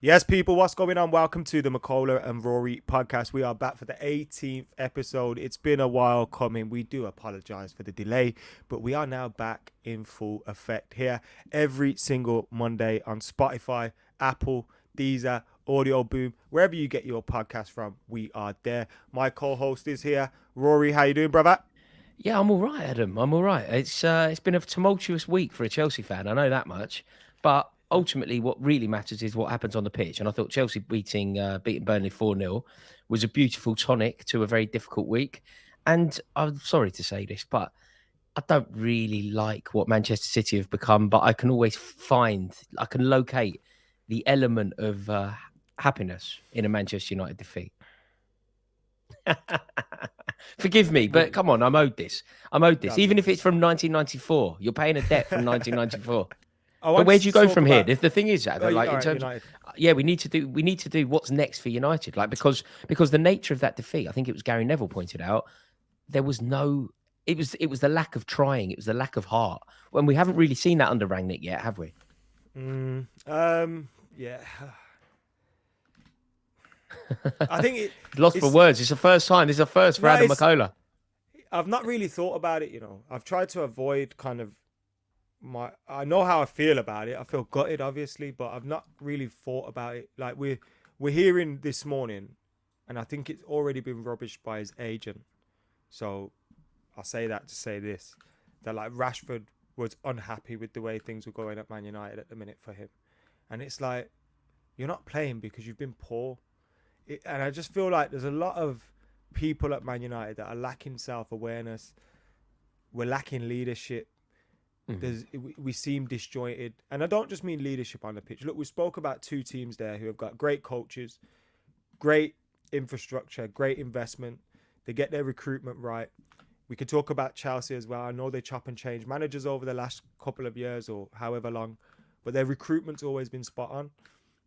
Yes, people, what's going on? Welcome to the McKola and Rory podcast. We are back for the 18th episode. It's been a while coming. We do apologize for the delay, but we are now back in full effect here every single Monday on Spotify, Apple, Deezer, Audio Boom, wherever you get your podcast from. We are there. My co-host is here. Rory, how you doing, brother? Yeah, I'm all right, Adam. I'm all right. It's been a tumultuous week for a Chelsea fan. I know that much. But ultimately, what really matters is what happens on the pitch. And I thought Chelsea beating Burnley 4-0 was a beautiful tonic to a very difficult week. And I'm sorry to say this, but I don't really like what Manchester City have become. But I can locate the element of happiness in a Manchester United defeat. Forgive me, but come on, I'm owed this. I'm owed this. God Even if bless. it's from 1994, you're paying a debt from 1994. I But want where you do you to go talk from here? about. The thing is, Oh, Adam, like all in right, terms of, United. yeah, we need to do what's next for United, like because the nature of that defeat, I think it was Gary Neville pointed out, there was no. It was the lack of trying. It was the lack of heart. When we haven't really seen that under Rangnick yet, have we? Yeah. I think Lost for it's words. It's the first time. This is a first for no, Adam it's McKola. I've not really thought about it, you know. I've tried to avoid kind of I know how I feel about it. I feel gutted obviously, but I've not really thought about it. Like we're hearing this morning and I think it's already been rubbished by his agent. So I'll say that to say this. That like Rashford was unhappy with the way things were going at Man United at the minute for him. And it's like you're not playing because you've been poor. And I just feel like there's a lot of people at Man United that are lacking self-awareness. We're lacking leadership. Mhm. We seem disjointed, and I don't just mean leadership on the pitch. Look, we spoke about two teams there who have got great coaches, great infrastructure, great investment. They get their recruitment right. We could talk about Chelsea as well. I know they chop and change managers over the last couple of years or however long, but their recruitment's always been spot on,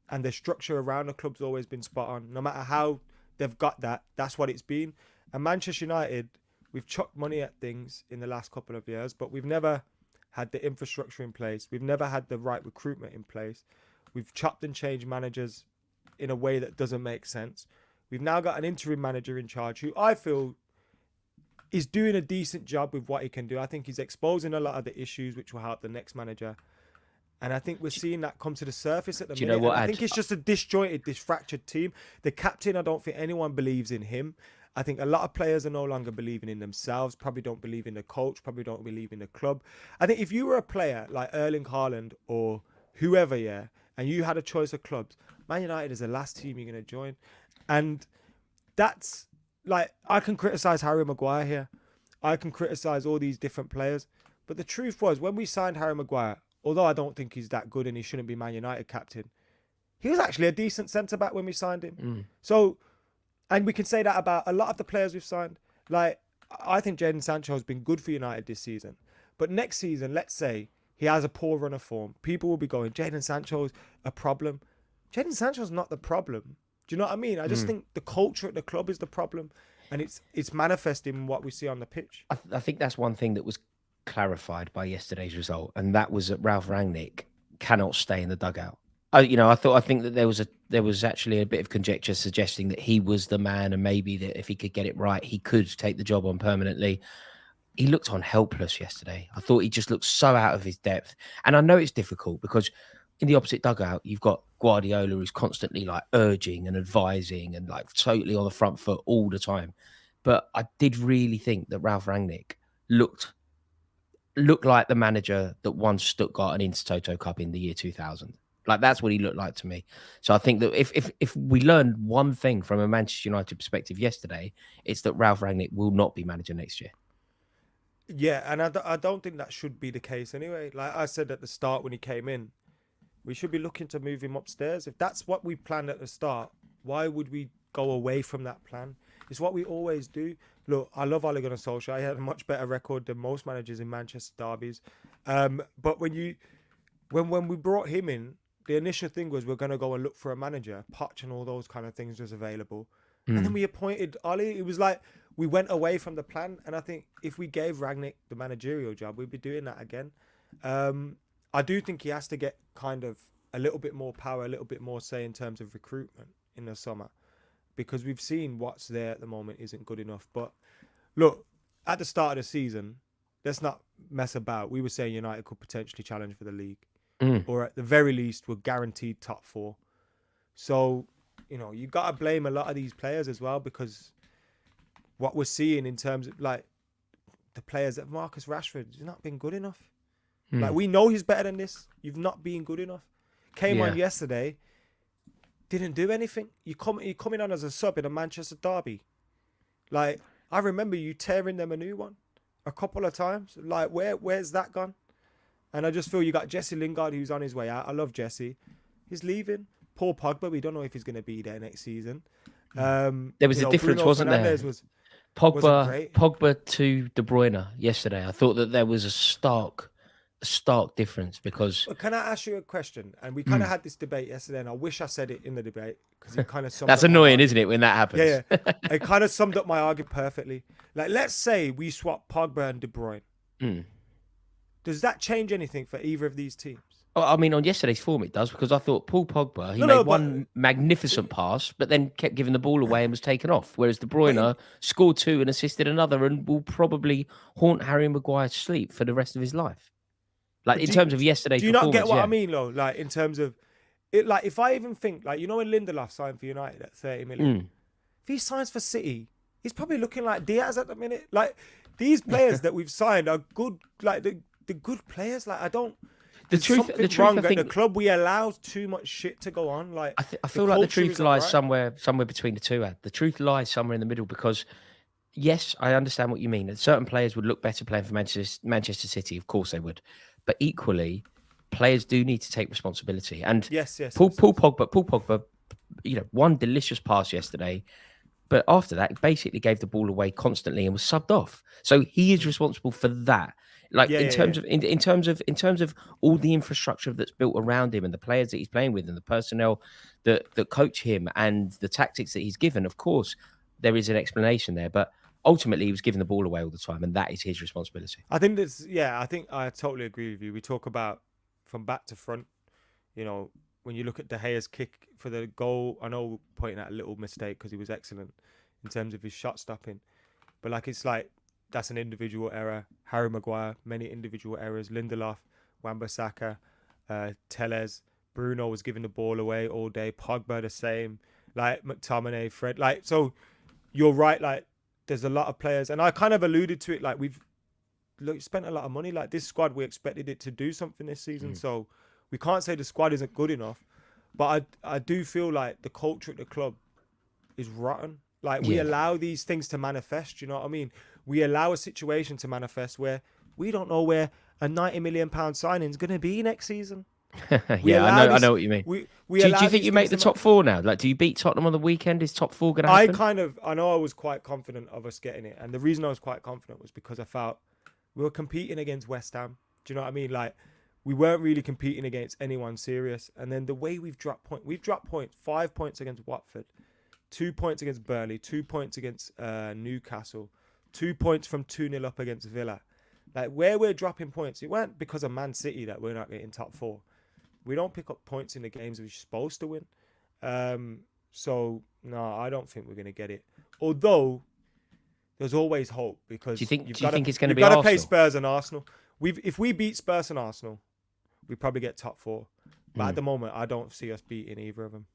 and their structure around the club's always been spot on. No matter how they've got that, that's what it's been. And Manchester United, we've chucked money at things in the last couple of years, but we've never had the infrastructure in place. We've never had the right recruitment in place. We've chopped and changed managers in a way that doesn't make sense. We've now got an interim manager in charge who I feel is doing a decent job with what he can do. I think he's exposing a lot of the issues which will help the next manager. And I think we're Do, seeing that come to the surface at the do you know minute. And what, I Ad? think it's just a disjointed, this fractured team. The captain, I don't think anyone believes in him. I think a lot of players are no longer believing in themselves, probably don't believe in the coach, probably don't believe in the club. I think if you were a player like Erling Haaland or whoever, yeah, and you had a choice of clubs, Man United is the last team you're going to join. And that's like, I can criticize Harry Maguire here. I can criticize all these different players. But the truth was, when we signed Harry Maguire, although I don't think he's that good and he shouldn't be Man United captain, he was actually a decent centre back when we signed him. Mm. So, and we can say that about a lot of the players we've signed. Like, I think Jadon Sancho has been good for United this season. But next season, let's say he has a poor run of form, people will be going, Jadon Sancho's a problem. Jadon Sancho's not the problem. Do you know what I mean? I just Mm. think the culture at the club is the problem, and it's manifesting in what we see on the pitch. I think that's one thing that was clarified by yesterday's result, and that was that Ralph Rangnick cannot stay in the dugout. I think that there was actually a bit of conjecture suggesting that he was the man, and maybe that if he could get it right, he could take the job on permanently. He looked on helpless yesterday. I thought he just looked so out of his depth, and I know it's difficult because in the opposite dugout you've got Guardiola who's constantly like urging and advising and like totally on the front foot all the time. But I did really think that Ralph Rangnick looked looked like the manager that won Stuttgart and Intertoto Cup in the year 2000. Like that's what he looked like to me. So I think that if we learned one thing from a Manchester United perspective yesterday, it's that Ralph Rangnick will not be manager next year. Yeah, and I don't think that should be the case anyway. Like I said at the start when he came in, we should be looking to move him upstairs. If that's what we planned at the start, why would we go away from that plan? It's what we always do. Look, I love Ole Gunnar Solskjaer. He had a much better record than most managers in Manchester derbies. But when we brought him in, the initial thing was we're going to go and look for a manager. Poch and all those kind of things was available. And then Mm. we appointed Ollie. It was like we went away from the plan. And I think if we gave Ragnick the managerial job, we'd be doing that again. I do think he has to get kind of a little bit more power, a little bit more say in terms of recruitment in the summer, because we've seen what's there at the moment isn't good enough. But look, at the start of the season, let's not mess about. We were saying United could potentially challenge for the league, or at the very least, were guaranteed top 4. So, you know, you got to blame a lot of these players as well, because what we're seeing in terms of like the players that Marcus Rashford has not been good enough. Like, we know he's better than this. You've not been good enough. Came on yesterday, didn't do anything. You coming on as a sub in a Manchester derby. Like, I remember you tearing them a new one a couple of times. Like, where's that gone? And I just feel you got Jesse Lingard, who's on his way out. I love Jesse. He's leaving. Paul Pogba, we don't know if he's going to be there next season. There was a difference, Bruno wasn't Fernandes there? wasn't great. Pogba to De Bruyne yesterday. I thought that there was a stark difference, because But can I ask you a question? And we kind of had this debate yesterday, and I wish I said it in the debate, because it kind of summed that's up my annoying, argument. isn't it, when that happens? Yeah. It kind of summed up my argument perfectly. Like, let's say we swap Pogba and De Bruyne. Does that change anything for either of these teams? Oh, I mean, on yesterday's form, it does, because I thought Paul Pogba, he No, made no, one magnificent pass, but then kept giving the ball away and was taken off. Whereas De Bruyne scored 2 and assisted another, and will probably haunt Harry Maguire's sleep for the rest of his life. Like, in terms of yesterday's Do you not performance, get what I mean, though? Like, in terms of it, like, if I even think, like, you know, when Lindelof signed for United at 30 million, if he signs for City, he's probably looking like Diaz at the minute. Like, these players that we've signed are good, like the good players. Like, I don't. The There's truth, something I wrong think, at the club. We allow too much shit to go on. Like, I feel like the culture truth isn't lies right. somewhere between the two. Ad. The truth lies somewhere in the middle, because yes, I understand what you mean. And certain players would look better playing for Manchester City, of course they would. But equally, players do need to take responsibility. And Yes. Paul Pogba, you know, one delicious pass yesterday, but after that, basically gave the ball away constantly and was subbed off. So he is responsible for that. Like, Yeah. in terms of all the infrastructure that's built around him and the players that he's playing with and the personnel that coach him and the tactics that he's given, of course, there is an explanation there. But ultimately, he was giving the ball away all the time, and that is his responsibility. I think that's, I think I totally agree with you. We talk about from back to front, you know, when you look at De Gea's kick for the goal, I know we're pointing out a little mistake because he was excellent in terms of his shot stopping. But like, it's like, that's an individual error. Harry Maguire, many individual errors. Lindelof, Wan-Bissaka, Telles, Bruno was giving the ball away all day. Pogba the same. Like, McTominay, Fred. Like, so you're right. Like, there's a lot of players, and I kind of alluded to it. Like, we've spent a lot of money. Like, this squad, we expected it to do something this season. So we can't say the squad isn't good enough. But I do feel like the culture at the club is rotten. Like, we allow these things to manifest. You know what I mean? We allow a situation to manifest where we don't know where a £90 million signing is going to be next season. I know what you mean. We do you think you make the top 4 now? Like, do you beat Tottenham on the weekend? Is top 4 going to happen? I know I was quite confident of us getting it. And the reason I was quite confident was because I felt we were competing against West Ham. Do you know what I mean? Like, we weren't really competing against anyone serious. And then the way we've dropped points, 5 points against Watford, 2 points against Burnley, 2 points against Newcastle, 2 points from 2-0 up against Villa. Like, where we're dropping points, it weren't because of Man City that we're not getting top 4. We don't pick up points in the games we're supposed to win. So, no, I don't think we're going to get it. Although, there's always hope, because do you think it's going to be Arsenal? You've got to Arsenal? play Spurs and Arsenal. If we beat Spurs and Arsenal, we probably get top 4. But at the moment, I don't see us beating either of them.